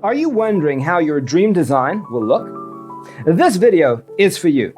Are you wondering how your dream design will look? This video is for you.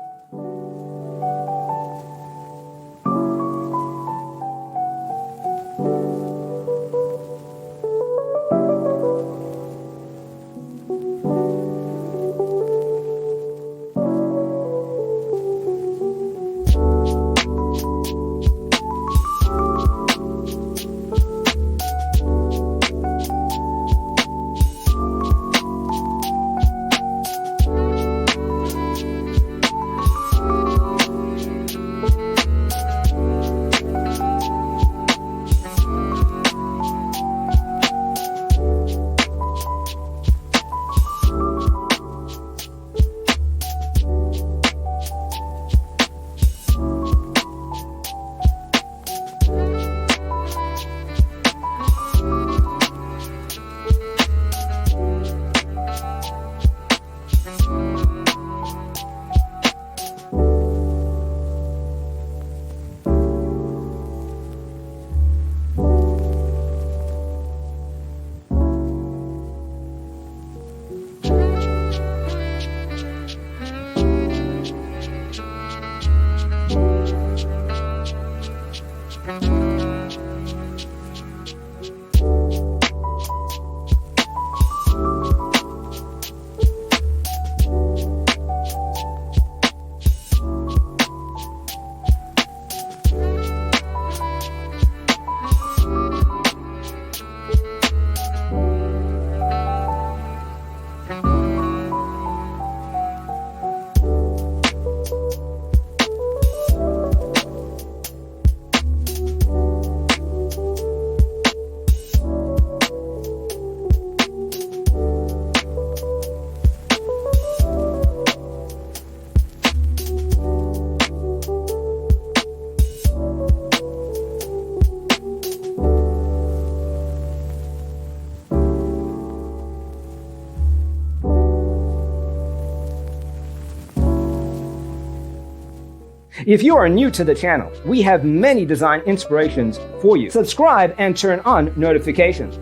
If you are new to the channel, we have many design inspirations for you. Subscribe and turn on notifications.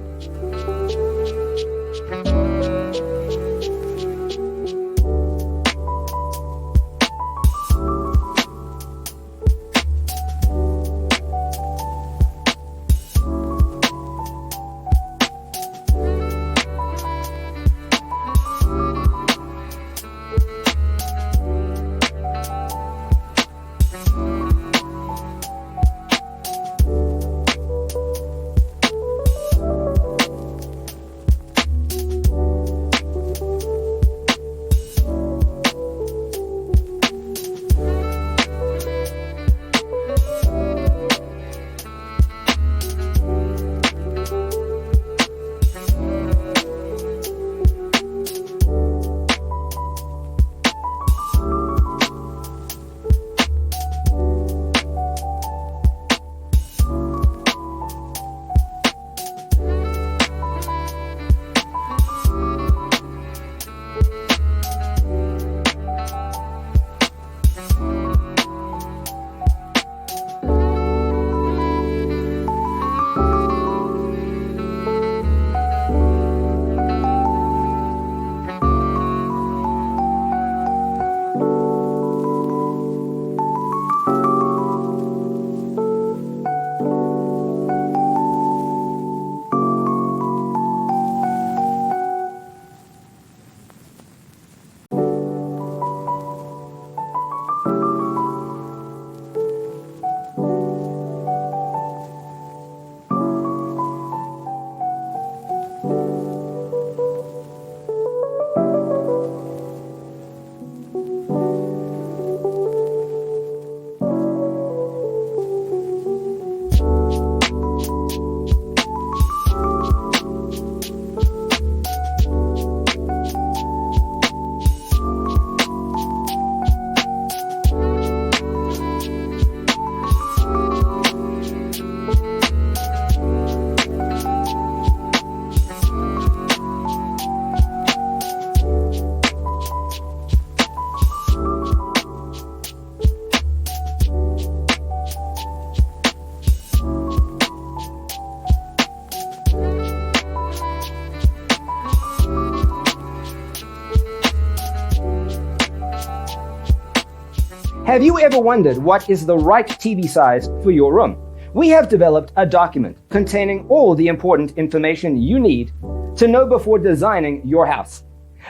Have you ever wondered what is the right TV size for your room? We have developed a document containing all the important information you need to know before designing your house.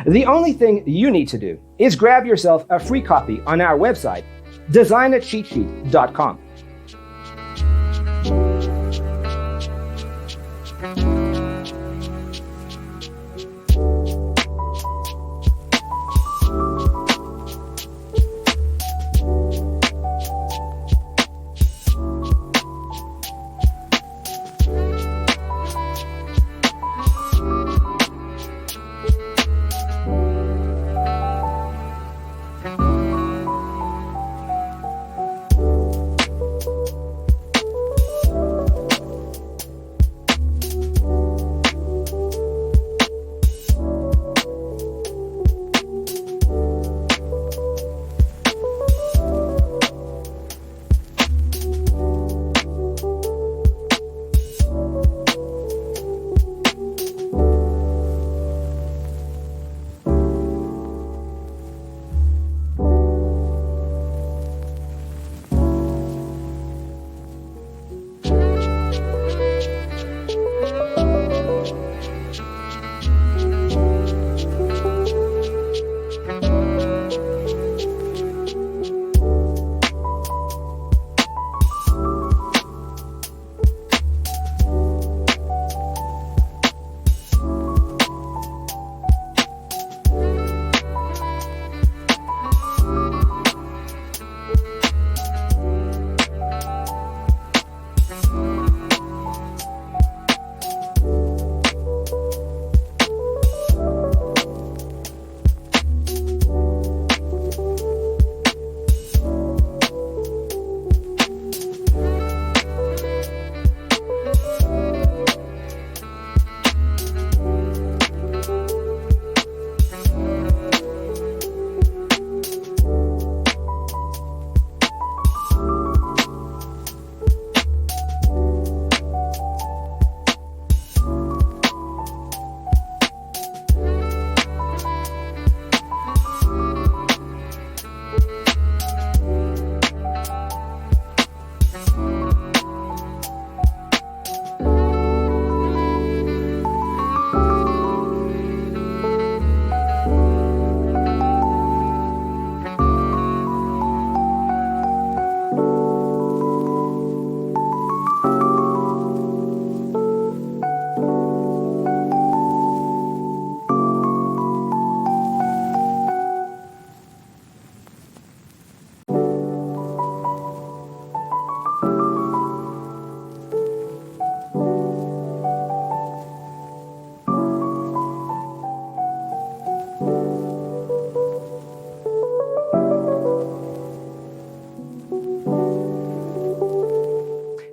The only thing you need to do is grab yourself a free copy on our website, designercheatsheet.com.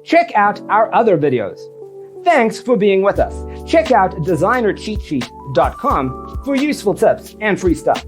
Check out our other videos. Thanks for being with us. Check out designercheatsheet.com for useful tips and free stuff.